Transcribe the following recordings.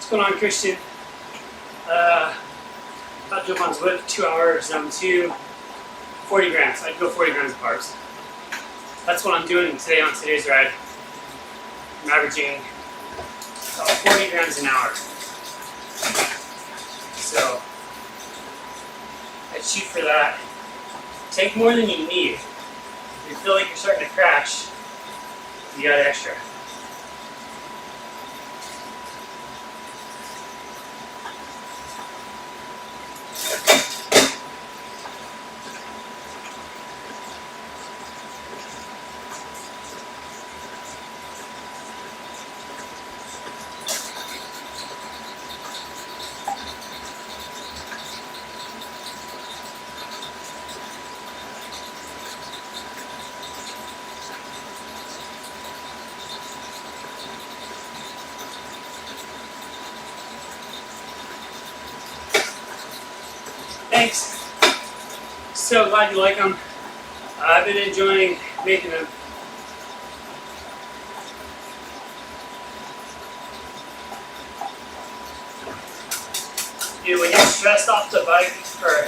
What's going on, Christian? About to jump on Zwift, 2 hours, zone 2, 40 grams. I'd go 40 grams of carbs. That's what I'm doing today on today's ride. I'm averaging about 40 grams an hour. So I'd shoot for that. Take more than you need. If you feel like you're starting to crash, you got extra. Thanks. So glad you like them. I've been enjoying making them. Dude, when you're stressed off the bike, or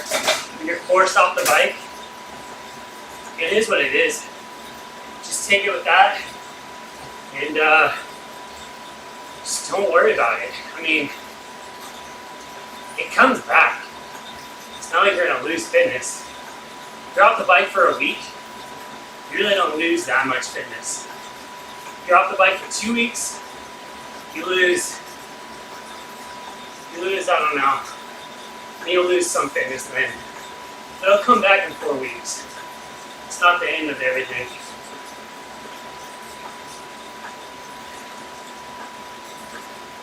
when you're forced off the bike, it is what it is. Just take it with that, and just don't worry about it. I mean, it comes back. It's not like you're going to lose fitness. If you're off the bike for a week, you really don't lose that much fitness. If you're off the bike for 2 weeks, you lose, I don't know, and you'll lose some fitness then. It'll come back in 4 weeks. It's not the end of everything.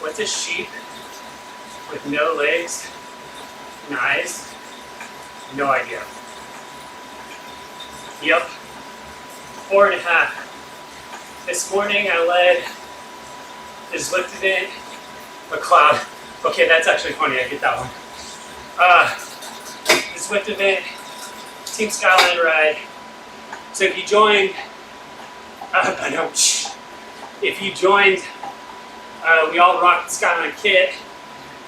What's a sheep with no legs and eyes? No idea. Yep. 4.5. This morning I led the Zwift event. A cloud. Okay, that's actually funny. I get that one. The Zwift event, Team Skyline ride. So if you joined, we all rocked the Skyline kit.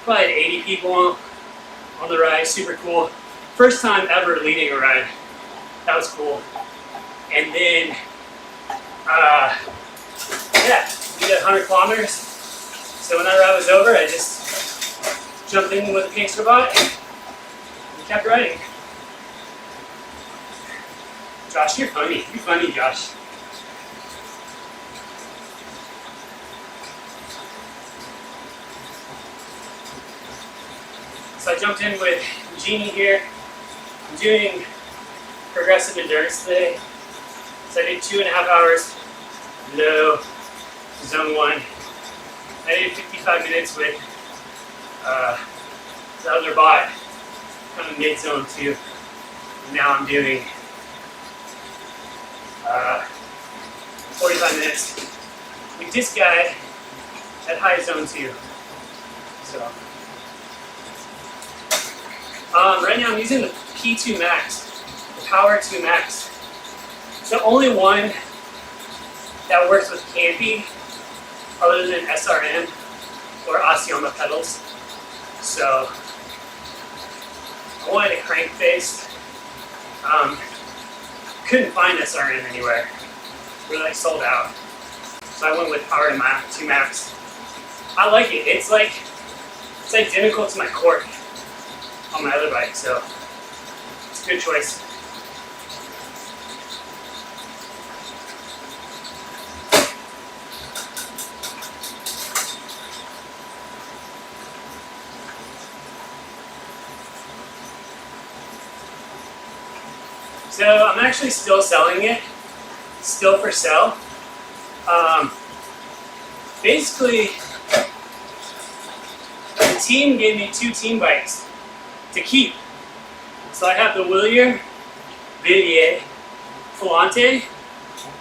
Probably had 80 people on the ride. Super cool. First time ever leading a ride. That was cool. And then, yeah, we did 100 kilometers. So when that ride was over, I just jumped in with a gangster bot and kept riding. Josh, you're funny. You're funny, Josh. So I jumped in with Jeannie here. I'm doing progressive endurance today. So I did 2.5 hours, low, zone 1. I did 55 minutes with the other bot, kind of mid-zone 2. And now I'm doing 45 minutes with this guy at high zone 2. So. Right now I'm using the P2 Max, the Power 2 Max. It's the only one that works with Campy other than SRM or Asioma pedals. So I wanted a crankbase. Couldn't find SRM anywhere. We're like sold out. So I went with Power 2 Max. I like it. It's identical to my Cork on my other bike, so it's a good choice. So I'm actually still selling it, still for sale. Basically, the team gave me 2 team bikes to keep. So I have the Willier Volante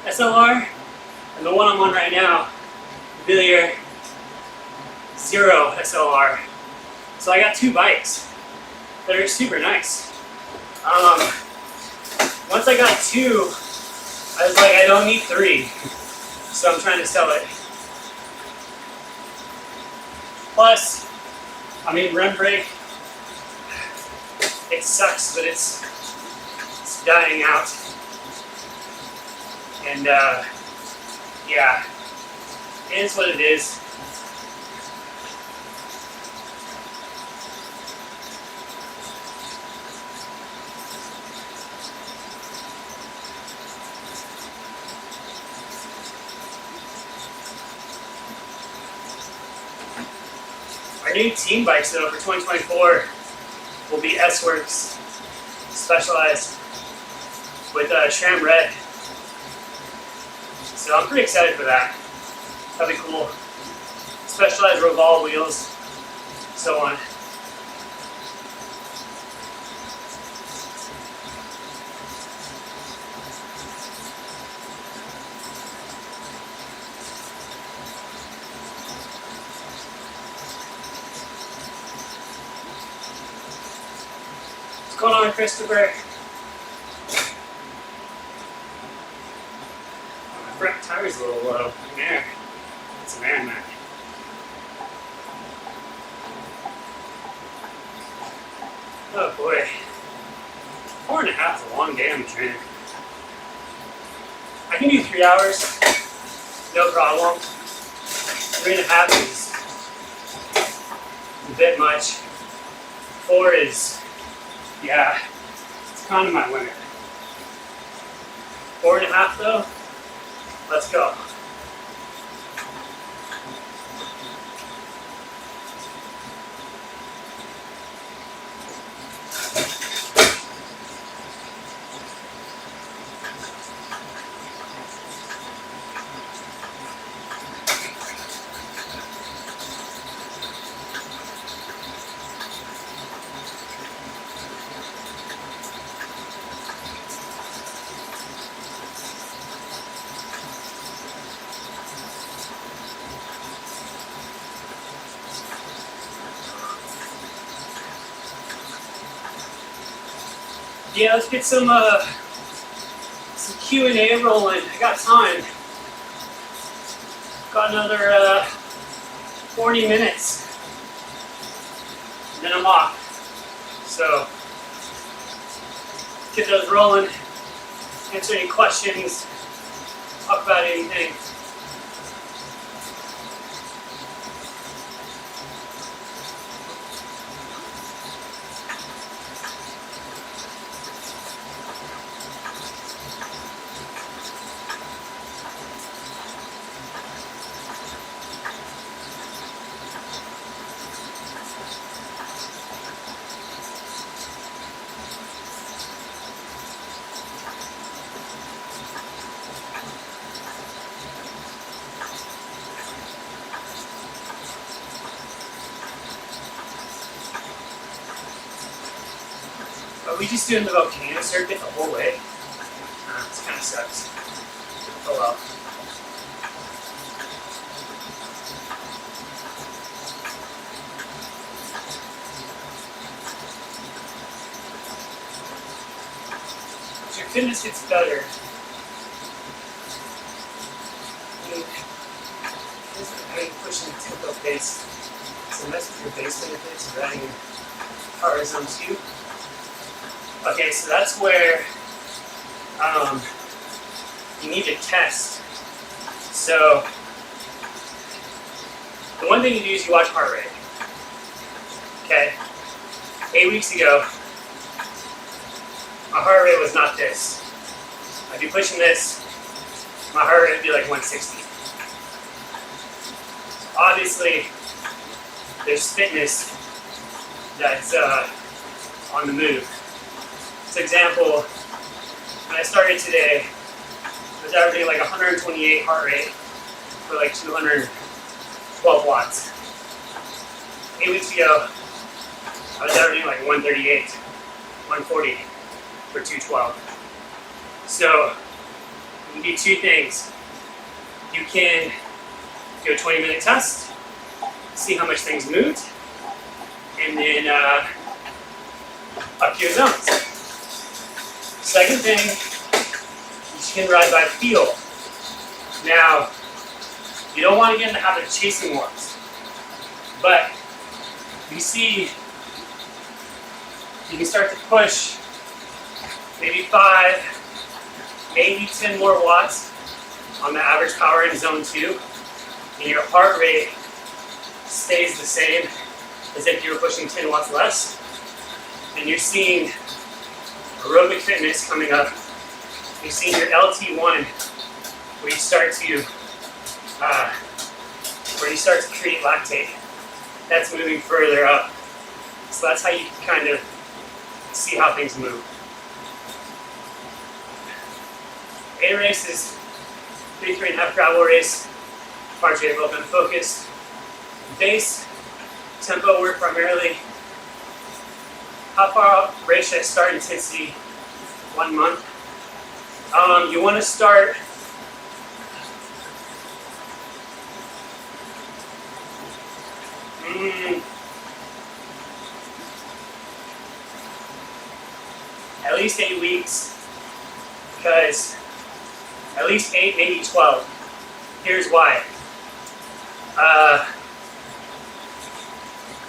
SLR, and the one I'm on right now, Willier Zero SLR. So I got 2 bikes that are super nice. Once I got 2, I was like, I don't need 3. So I'm trying to sell it. Plus, I mean, run break, it sucks, but it's dying out. And yeah, it is what it is. Our new team bikes though for 2024 will be S-Works Specialized with SRAM Red. So I'm pretty excited for that. That'll be cool. Specialized Revolve wheels, so on. What's going on, Christopher? My front tire's a little low in there. It's an air mat. Oh boy. 4.5 is a long day on the trainer. I can do 3 hours, no problem. 3.5 is a bit much. 4 is, yeah, it's kind of my limit. 4.5 though, let's go. Yeah, let's get some Q&A rolling. I got time. Got another 40 minutes, and then I'm off. So get those rolling. Answer any questions. Talk about anything. Are we just doing the volcano circuit the whole way? This kind of sucks. Oh well. As your fitness gets better, how you pushing the tempo pace. So mess with your base benefits of adding power zone 2. Okay, so that's where you need to test. So the one thing you do is you watch heart rate. Okay, 8 weeks ago, my heart rate was not this. I'd be pushing this, my heart rate would be like 160. Obviously, there's fitness that's on the move. For example, when I started today, I was averaging like 128 heart rate for like 212 watts. 8 weeks ago, I was averaging like 138, 140 for 212. So you can do two things. You can do a 20-minute test, see how much things moved, and then up your zones. Second thing, you can ride by feel. Now, you don't want to get in the habit of chasing ones. But you see, you can start to push maybe 5, maybe 10 more watts on the average power in zone 2, and your heart rate stays the same as if you were pushing 10 watts less. And you're seeing aerobic fitness coming up. You're seeing your LT1, where you start to create lactate. That's moving further up. So that's how you kind of see how things move. A race is 3.5 gravel race, heart rate open focused. Base tempo work primarily. How far out race should I start intensity? 1 month. You want to start at least 8 weeks, because at least 8, maybe 12. Here's why.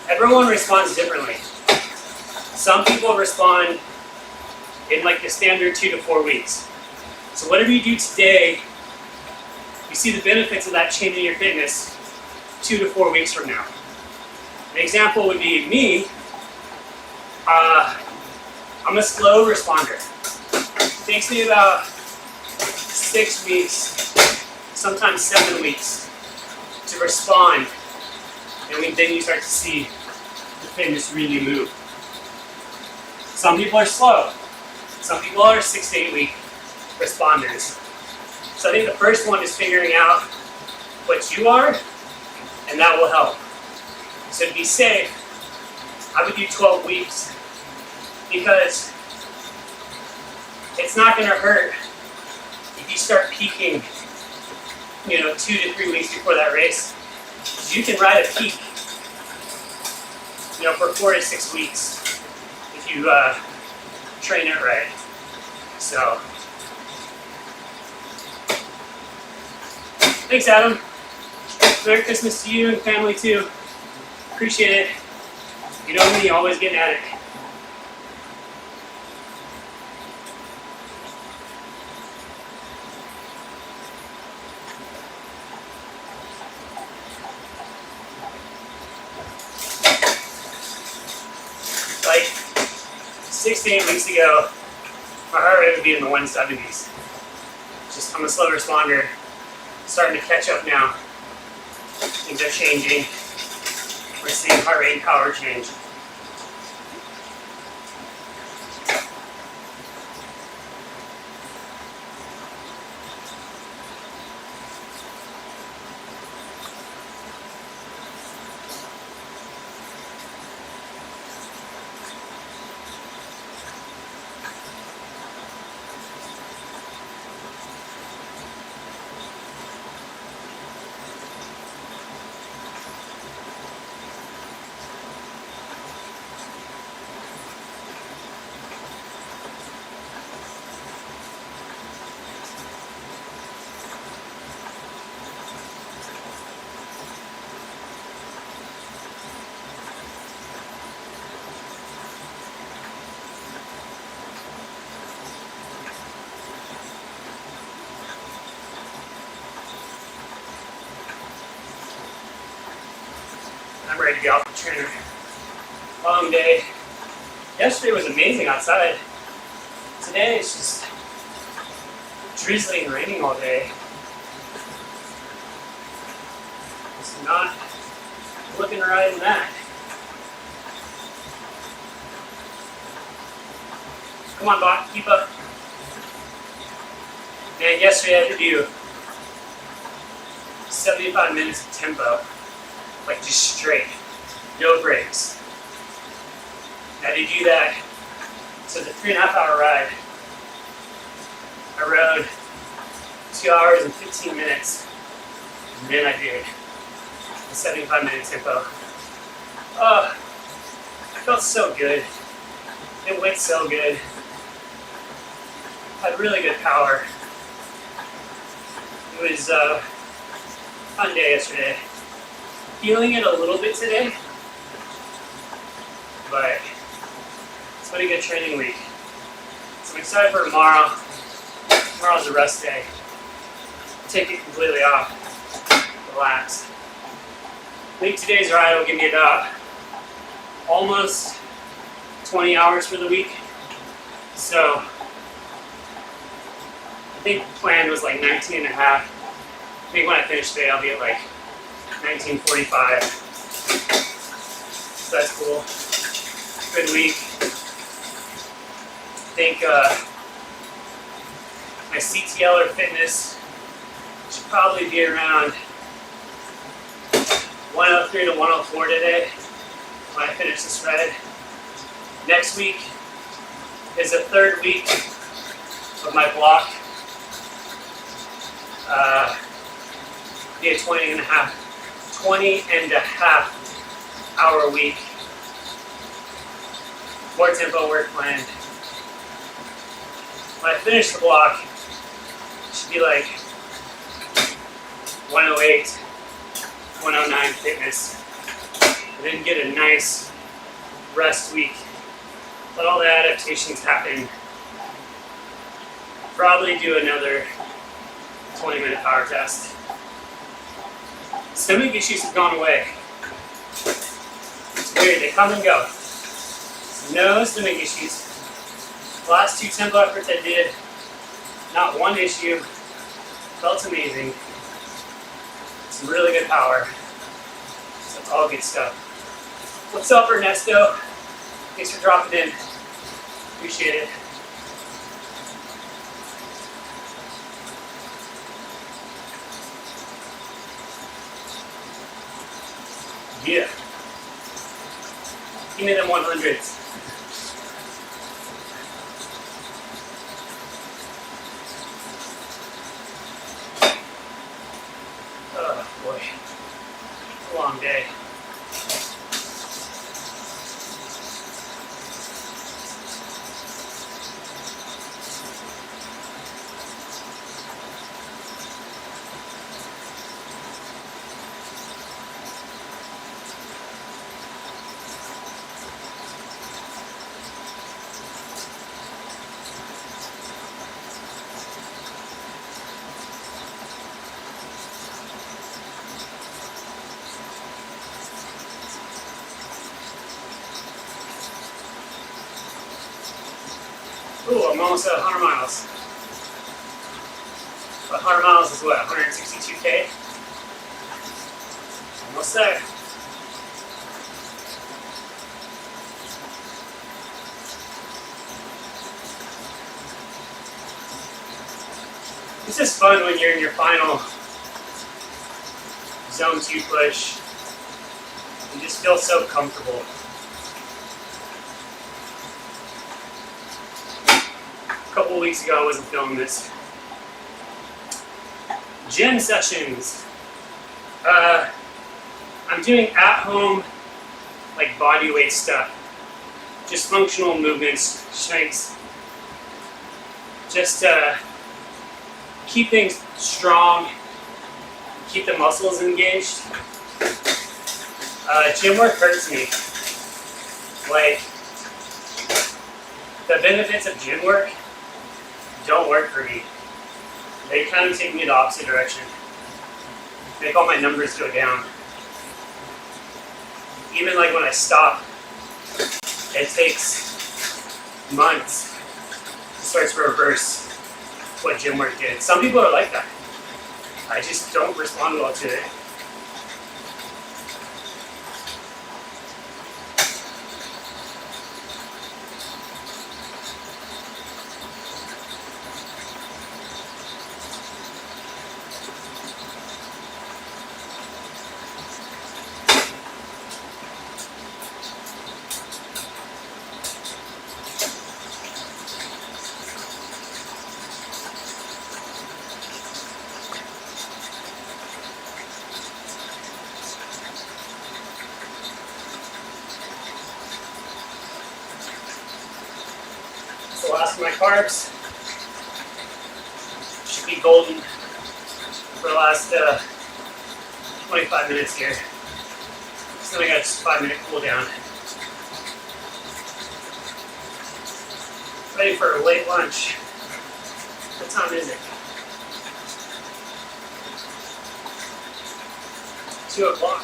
Everyone responds differently. Some people respond in like the standard 2 to 4 weeks. So whatever you do today, you see the benefits of that changing your fitness 2 to 4 weeks from now. An example would be me. I'm a slow responder. It takes me about 6 weeks, sometimes 7 weeks, to respond, and then you start to see the fitness really move. Some people are slow. Some people are 6 to 8 week responders. So I think the first one is figuring out what you are, and that will help. So to be safe, I would do 12 weeks, because it's not going to hurt if you start peaking, 2 to 3 weeks before that race. You can ride a peak, for 4 to 6 weeks if you train it right. So, thanks, Adam. Merry Christmas to you and family too. Appreciate it. You know me, always getting at it. Like 6 to 8 weeks ago, my heart rate would be in the 170s. I'm a slow responder, starting to catch up now. Things are changing. We're seeing heart rate and power change. I'm ready to get off the trainer. Long day. Yesterday was amazing outside. Today it's just drizzling and raining all day. It's not looking right in that. Come on, Bot, keep up. Man, yesterday I had to do 75 minutes of tempo. Like just straight, no breaks. I had to do that. So the 3.5 hour ride, I rode 2 hours and 15 minutes, and then I did a 75-minute tempo. Oh, I felt so good. It went so good. Had really good power. It was a fun day yesterday. feeling it a little bit today, but it's been a good training week. So I'm excited for tomorrow. Tomorrow's a rest day. Take it completely off. Relax. I think today's ride will give me about almost 20 hours for the week. So I think the plan was like 19 and a half. I think when I finish today, I'll be at like 1945. So that's cool. Good week. I think my CTL or fitness should probably be around 103 to 104 today when I finish this ride. Next week is the third week of my block. Be a 20 and a half hour week. More tempo work planned. When I finish the block, it should be like 108, 109 fitness. And then get a nice rest week. Let all the adaptations happen. Probably do another 20-minute power test. Stomach issues have gone away. It's weird, they come and go. No stomach issues. The last 2 tempo efforts I did, not one issue. Felt amazing. Some really good power. So it's all good stuff. What's up, Ernesto? Thanks for dropping in. Appreciate it. Yeah. Give me them 100s. Oh boy. It's a long day. Ooh, I'm almost at 100 miles. 100 miles is what, 162K? Almost there. This is fun when you're in your final zone 2 push. You just feel so comfortable. A couple weeks ago I wasn't feeling this. Gym sessions. I'm doing at-home, like body weight stuff. Just functional movements, strengths. Just keep things strong, keep the muscles engaged. Gym work hurts me. Like, the benefits of gym work don't work for me. They kind of take me the opposite direction. Make all my numbers go down. Even like when I stop, it takes months to start to reverse what gym work did. Some people are like that. I just don't respond well to it. The last of my carbs. Should be golden for the last 25 minutes here. So then I got a 5-minute cool down. Ready for a late lunch. What time is it? 2 o'clock.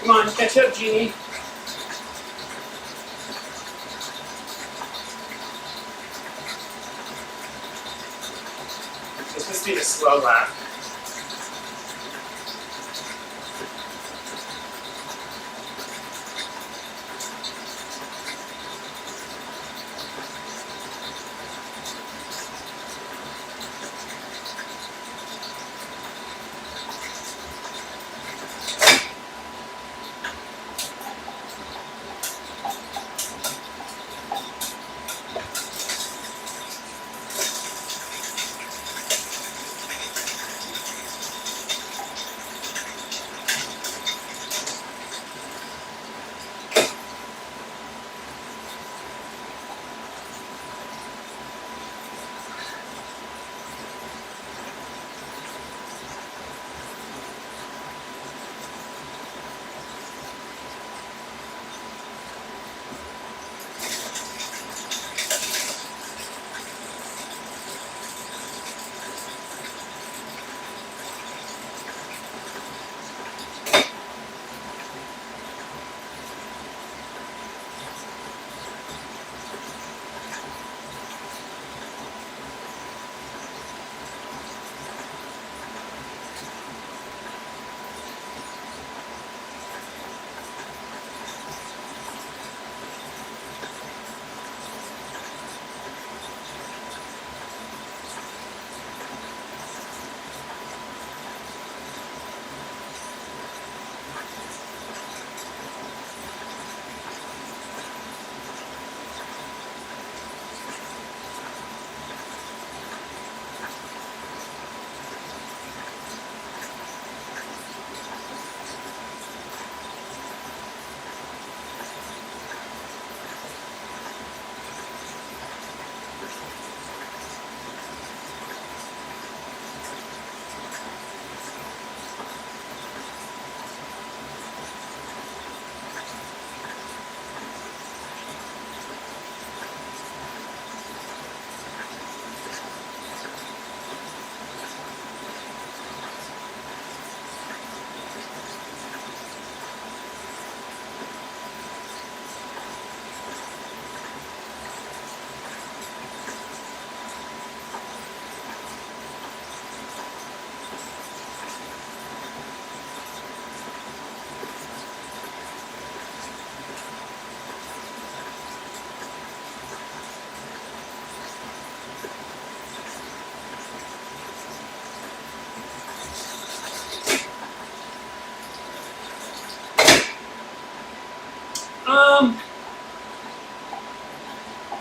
Come on, catch up, Jeannie. This must be the slow lap.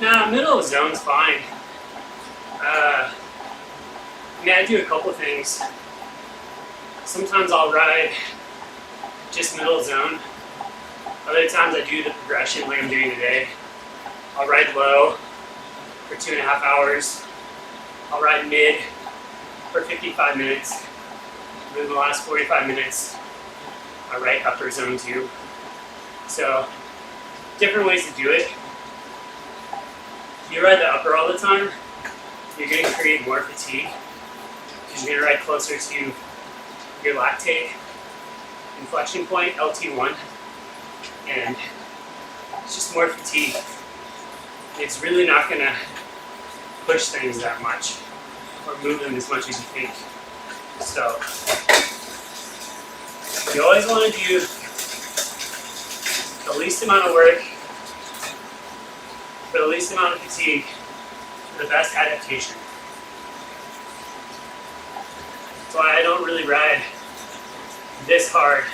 Nah, middle of the zone's fine. I mean, I do a couple things. Sometimes I'll ride just middle zone. Other times I do the progression like I'm doing today. I'll ride low for 2.5 hours. I'll ride mid for 55 minutes. And then the last 45 minutes, I ride upper zone 2. So, different ways to do it. If you ride the upper all the time, you're going to create more fatigue because you're going to ride closer to your lactate inflection point, LT1, and it's just more fatigue. It's really not going to push things that much or move them as much as you think. So, you always want to do the least amount of work for the least amount of fatigue for the best adaptation. That's why I don't really ride this hard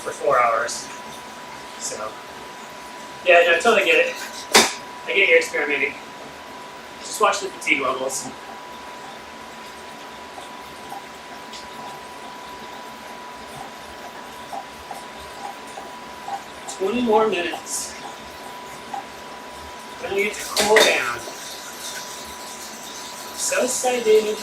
for 4 hours. So, yeah, no, I totally get it. I get you're experimenting. Just watch the fatigue levels. "20 more minutes. Then we get to cool down." So excited.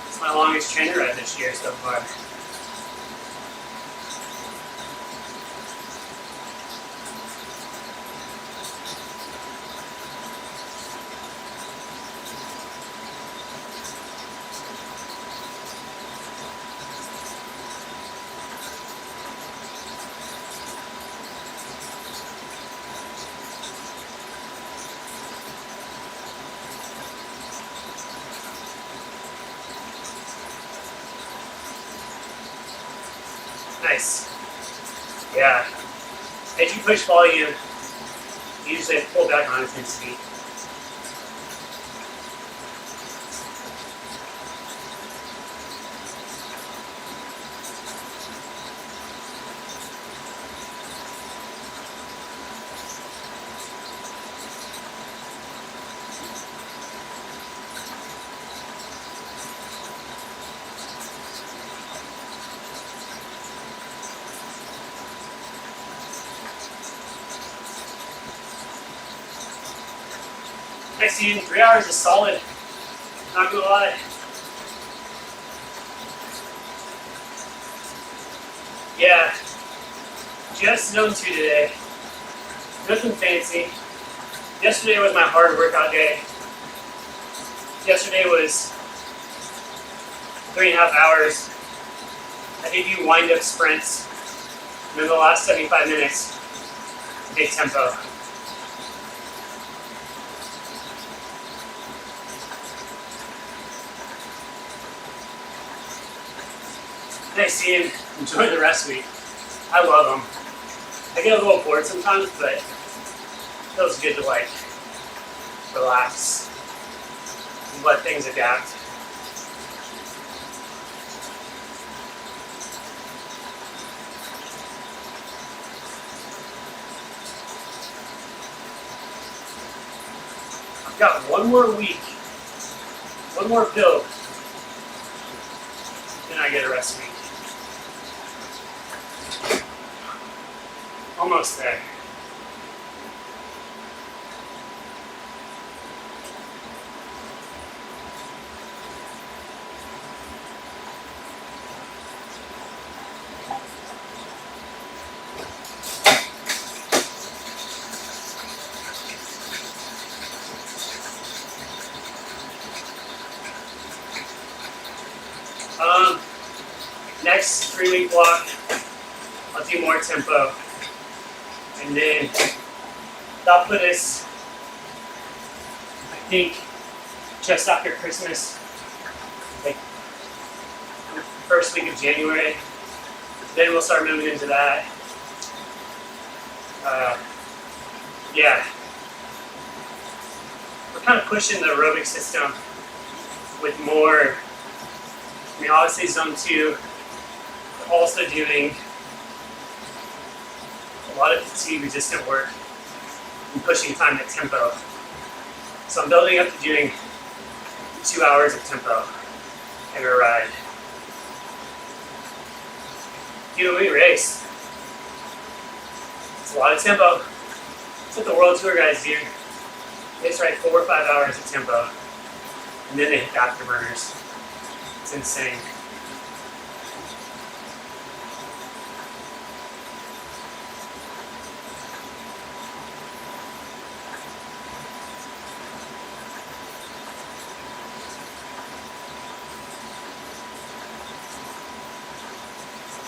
It's my longest trainer ride this year so far. Nice. Yeah. As you push volume, you usually have to pull back on intensity. Next to you, 3 hours is solid. Not gonna lie. Yeah, just zone 2 today. Nothing fancy. Yesterday was my hard workout day. Yesterday was 3.5 hours. I did do wind-up sprints. And then the last 75 minutes, big tempo. Nice seeing. Enjoy the rest week. I love them. I get a little bored sometimes, but it feels good to like relax and let things adapt. I've got one more week, one more pill, then I get a rest week. Almost there. Next 3-week block, I'll do more tempo. And then that'll put us, I think, just after Christmas, like the first week of January. Then we'll start moving into that. Yeah. We're kind of pushing the aerobic system with more, I mean, obviously zone 2, but also doing a lot of fatigue resistant work and pushing time at tempo. So I'm building up to doing 2 hours of tempo every ride. When we race, it's a lot of tempo. It's what the World Tour guys do. They just ride 4 or 5 hours of tempo, and then they hit the afterburners. It's insane.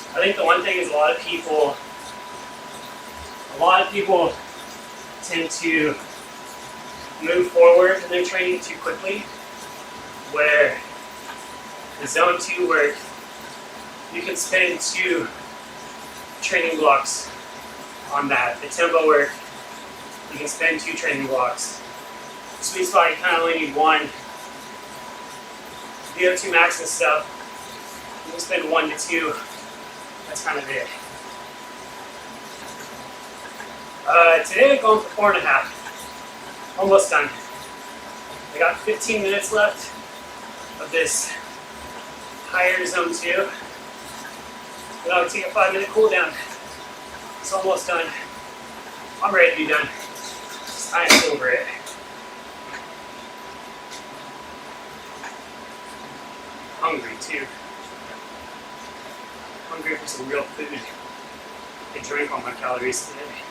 I think the one thing is a lot of people tend to move forward in their training too quickly, where the zone 2 work, you can spend 2 training blocks on that. The tempo work, you can spend 2 training blocks. Sweet spot, you kind of only need 1 VO2 max and stuff. We'll spend 1 to 2. That's kind of it. Today I'm going for 4.5. Almost done. I got 15 minutes left of this higher zone 2. Then I'll take a 5-minute cool down. It's almost done. I'm ready to be done. I'm over it. Hungry too. Hungry for some real food. I drank all my calories today.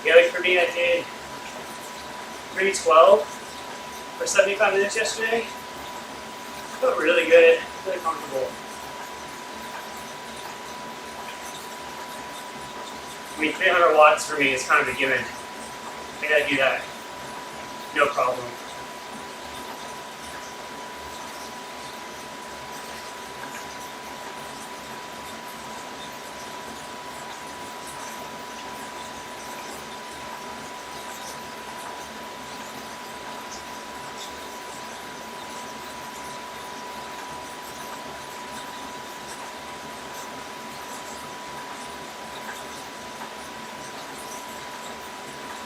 Yeah, like for me, I did 312 for 75 minutes yesterday. I felt really good, really comfortable. I mean, 300 watts for me is kind of a given. I gotta do that, no problem.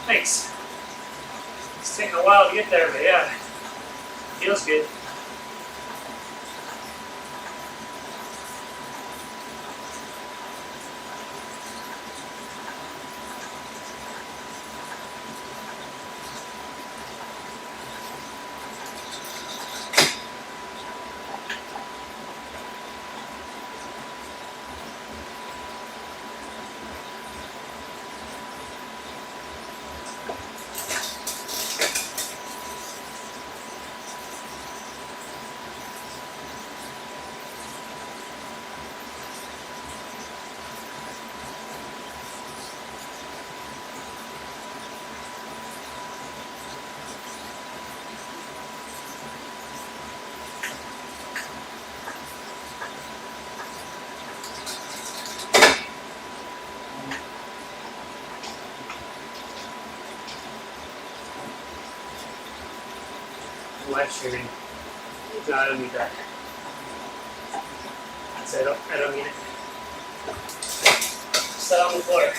Thanks. It's taking a while to get there, but yeah, feels good. Live streaming. No, I don't need that. I don't need it. Set on the floor.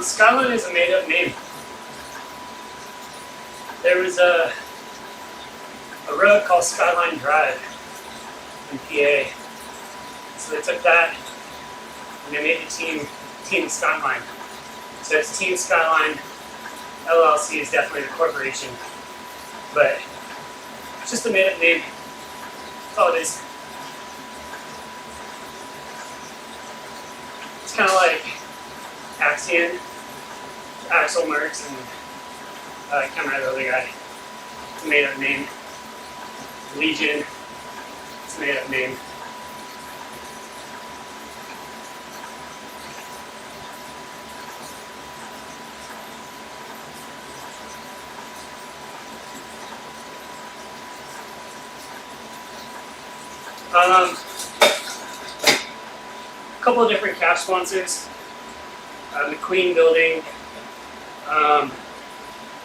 Scotland is a made-up name. There was a a road called Skyline Drive in PA. So they took that and they made the Team Skyline. So it's Team Skyline. LLC is definitely the corporation, but it's just a made-up name. That's all it is. It's kind of like Axion, Axel Merckx, and I can't remember the other guy. It's a made-up name. Legion. It's a made-up name. A couple of different cash sponsors. The Queen Building,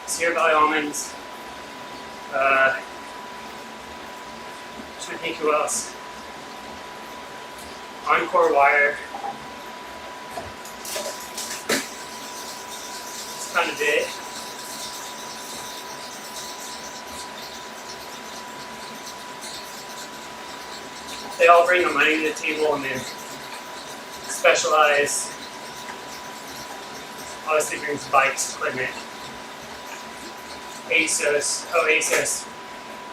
Sierra Valley Almonds, trying to think who else. Encore Wire. That's kind of it. They all bring the money to the table and then specialize. Obviously brings bikes, equipment. ASOS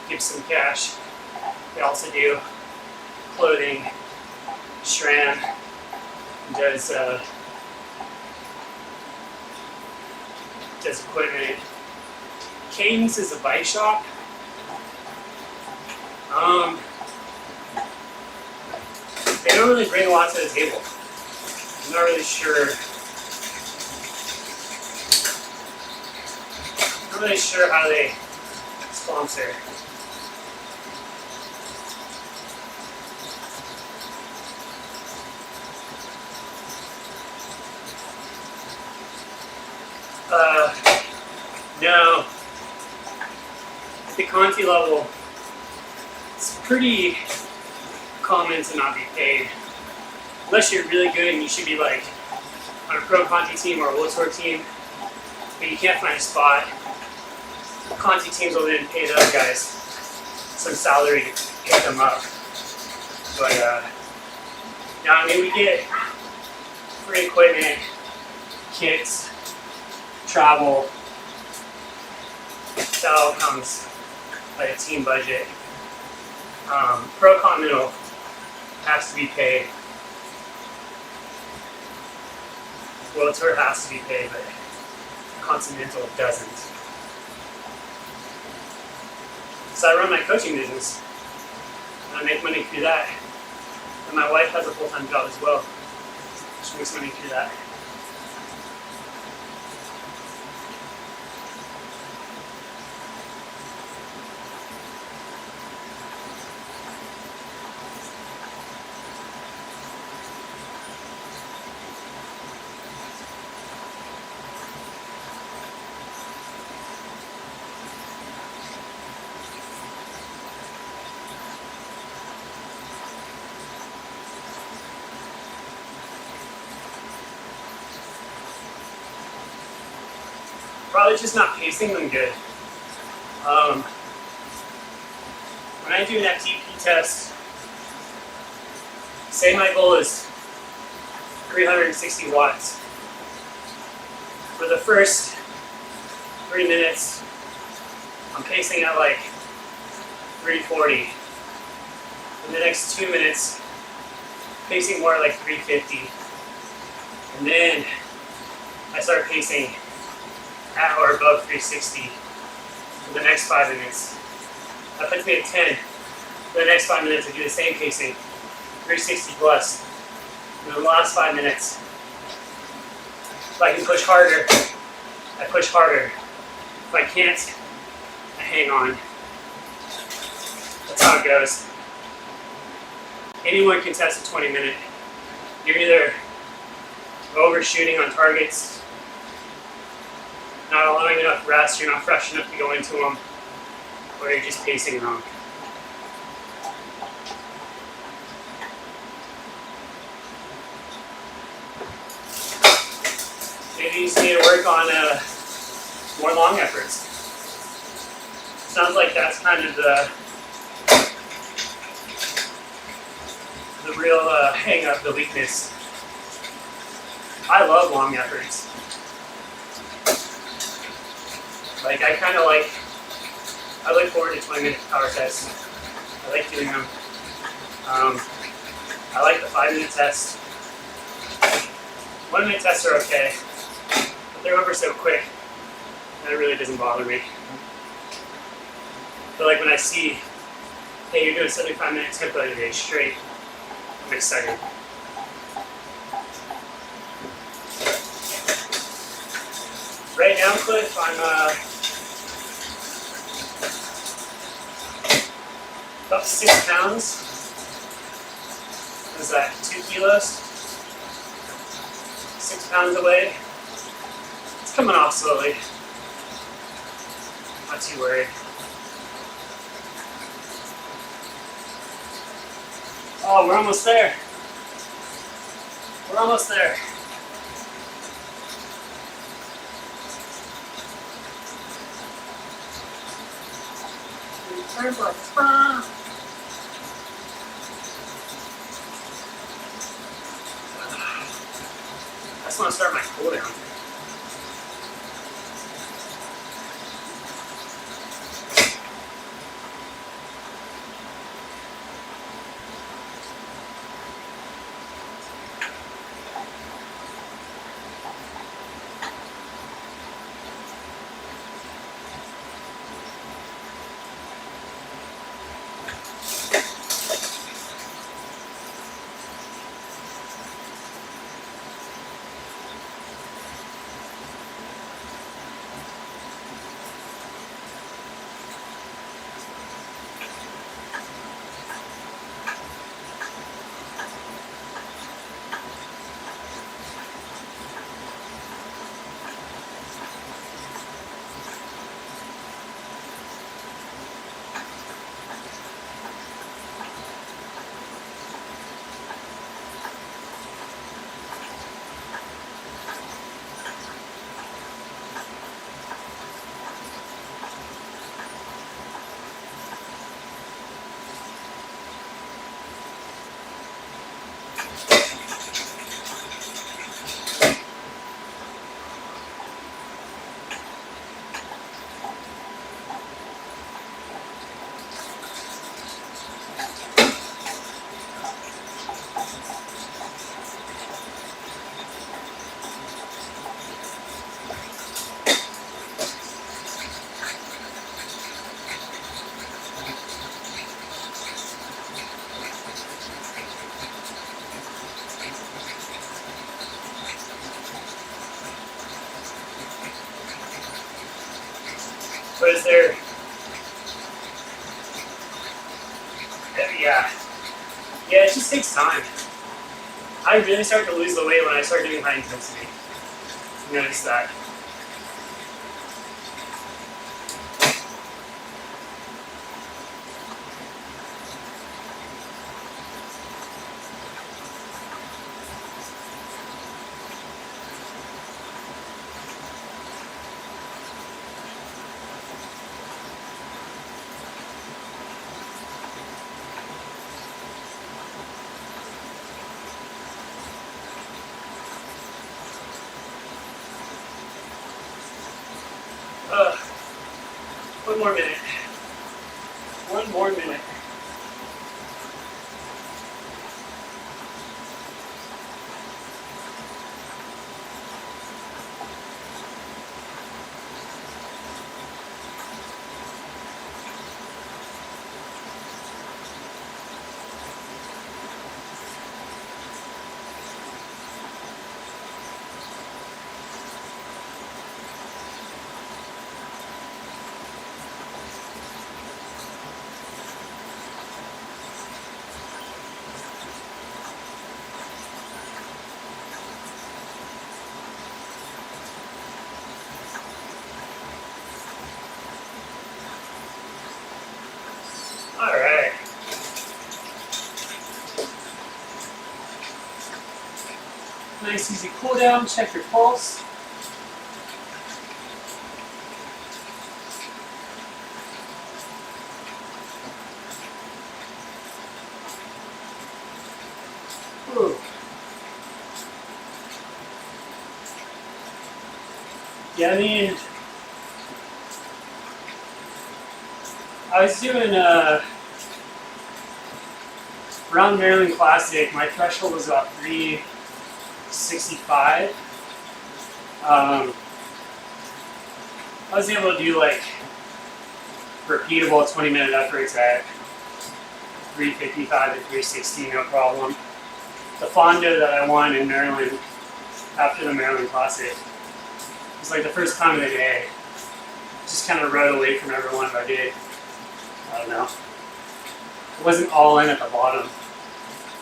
gives some cash. They also do clothing. SRAM does equipment. Cadence is a bike shop. They don't really bring a lot to the table. I'm not really sure. Not really sure how they sponsor. No. At the Conti level, it's pretty common to not be paid. Unless you're really good and you should be like on a pro Conti team or a World Tour team, but you can't find a spot. Conti teams will then pay those guys some salary to pick them up. But yeah, I mean, we get free equipment, kits, travel. That all comes like a team budget. Pro Continental has to be paid. World Tour has to be paid, but Continental doesn't. So I run my coaching business, and I make money through that. And my wife has a full-time job as well. She makes money through that. Probably just not pacing them good. When I do an FTP test, say my goal is 360 watts. For the first 3 minutes, I'm pacing at like 340. In the next 2 minutes, pacing more like 350. And then I start pacing at or above 360 for the next 5 minutes. That puts me at 10. For the next 5 minutes, I do the same pacing, 360 plus. And then the last 5 minutes, if I can push harder, I push harder. If I can't, I hang on. That's how it goes. Anyone can test a 20-minute. You're either overshooting on targets, not allowing enough rest, you're not fresh enough to go into them, or you're just pacing wrong. Maybe you just need to work on more long efforts. Sounds like that's kind of the real hang up, the weakness. I love long efforts. Like I look forward to 20-minute power tests. I like doing them. I like the 5-minute test. 1-minute tests are okay, but they're over so quick that it really doesn't bother me. But like when I see, hey, you're doing 75-minute tempo today straight, I'm excited. Right now, Cliff, I'm about 6 pounds. What is that, 2 kilos? 6 pounds away. It's coming off slowly. Not too worried. Oh, we're almost there. We're almost there. Turn for a front. I just want to start my cool down. But is there, yeah, it just takes time. I really start to lose the weight when I start doing high intensity. Notice that. One more minute. One more minute. All right. Nice easy cool down, check your pulse. Yeah, I mean, I was doing around Maryland Classic. My threshold was about 365. I was able to do like repeatable 20-minute efforts at 355 to 360, no problem. The Fondo that I won in Maryland after the Maryland Classic was like the first time of the day. Just kind of rode away from everyone, but I did. I don't know. It wasn't all in at the bottom,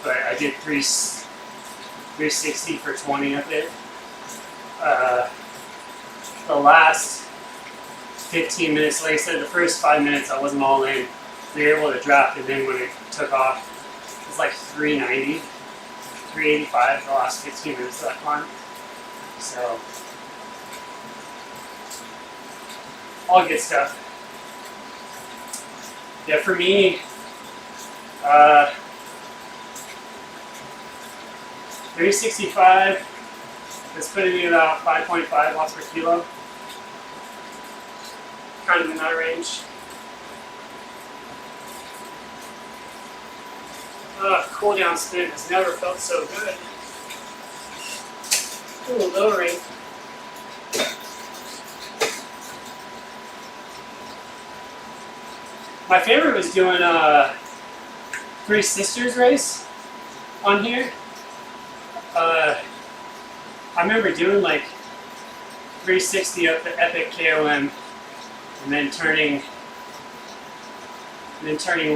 but I did 360 for 20 of it. The last 15 minutes, like I said, the first 5 minutes I wasn't all in. We were able to draft, and then when it took off, it was like 390, 385 the last 15 minutes of that climb. So, all good stuff. Yeah, for me, 365, it's putting me about 5.5 watts per kilo. Kind of in that range. Cool down spin has never felt so good. Ooh, lowering. My favorite was doing Three Sisters race on here. I remember doing like 360 up the Epic KOM, and then turning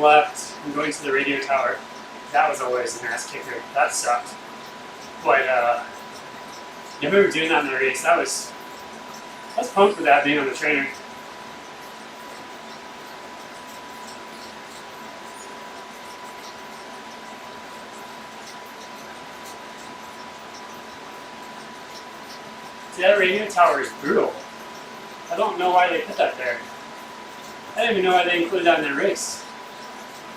left and going to the radio tower. That was always an ass kicker. That sucked. But I remember doing that in the race. I was pumped for that being on the trainer. See, that radio tower is brutal. I don't know why they put that there. I didn't even know why they included that in their race.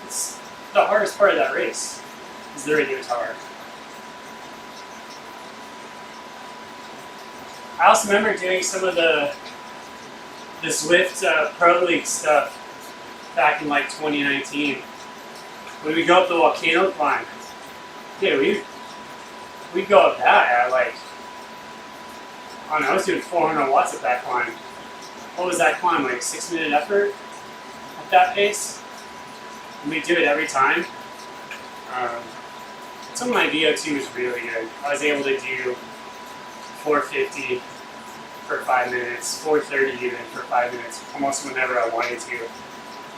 It's the hardest part of that race, is the radio tower. I also remember doing some of the Zwift Pro League stuff back in like 2019. When we go up the volcano climb, dude, we'd go up that at like, I don't know, I was doing 400 watts at that climb. What was that climb, like 6-minute effort at that pace? And we do it every time. Some of my VO2 was really good. I was able to do 450 for 5 minutes, 430 even for 5 minutes, almost whenever I wanted to. It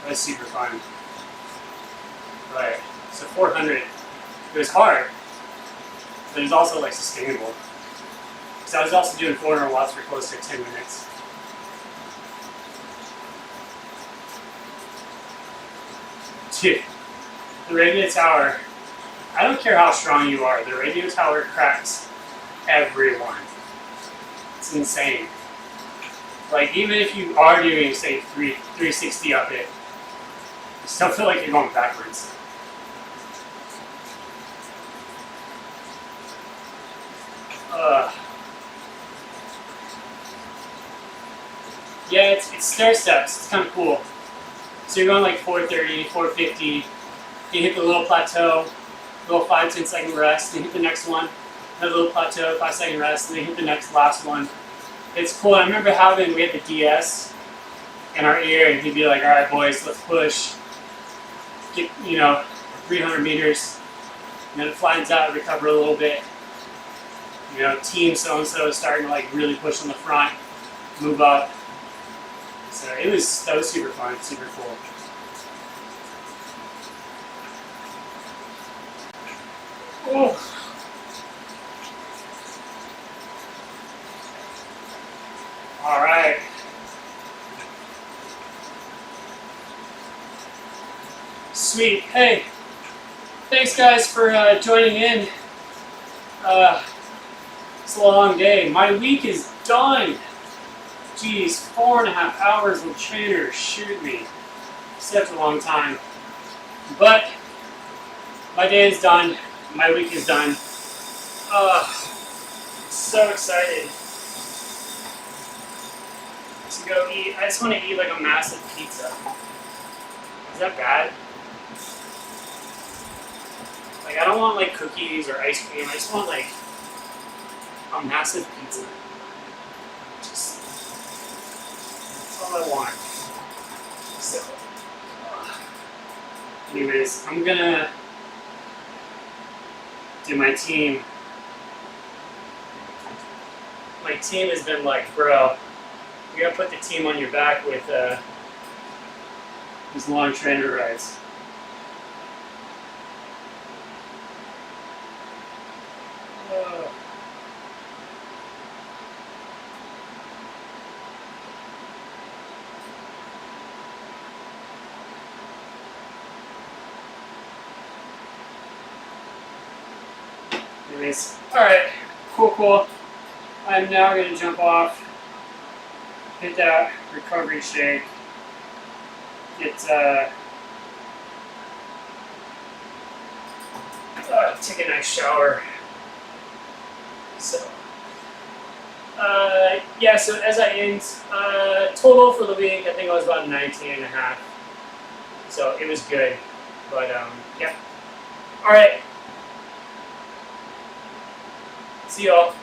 was super fun. But, so 400, it was hard, but it was also like sustainable. So I was also doing 400 watts for close to 10 minutes. Dude, the radio tower, I don't care how strong you are, the radio tower cracks everyone. It's insane. Like, even if you are doing, say, 360 up it, you still feel like you're going backwards. Yeah, it's stair steps. It's kind of cool. So you're going like 430, 450. You hit the little plateau, little 5-10 second rest, then hit the next one. Another little plateau, 5-second rest, and then hit the last one. It's cool. I remember we had the DS in our ear, and he'd be like, "All right, boys, let's push. Get 300 meters, and then it flattens out, recover a little bit. Team so and so is starting to like really push on the front, move up." So that was super fun, super cool. Oh. All right. Sweet. Hey, thanks guys for joining in. It's a long day. My week is done. Geez, 4.5 hours with trainer. Shoot me. Such a long time. But my day is done. My week is done. So excited. go eat. I just want to eat like a massive pizza. Is that bad? Like, I don't want like cookies or ice cream. I just want like a massive pizza. Just, that's all I want. So, anyways, I'm gonna do my team. My team has been like, bro, you gotta put the team on your back with these long trainer rides. Anyways, alright, cool. I'm now going to jump off, hit that recovery shake, take a nice shower. So, yeah, so as I end, total for the week, I think I was about 19 and a half. So it was good, but yeah. Alright. See y'all.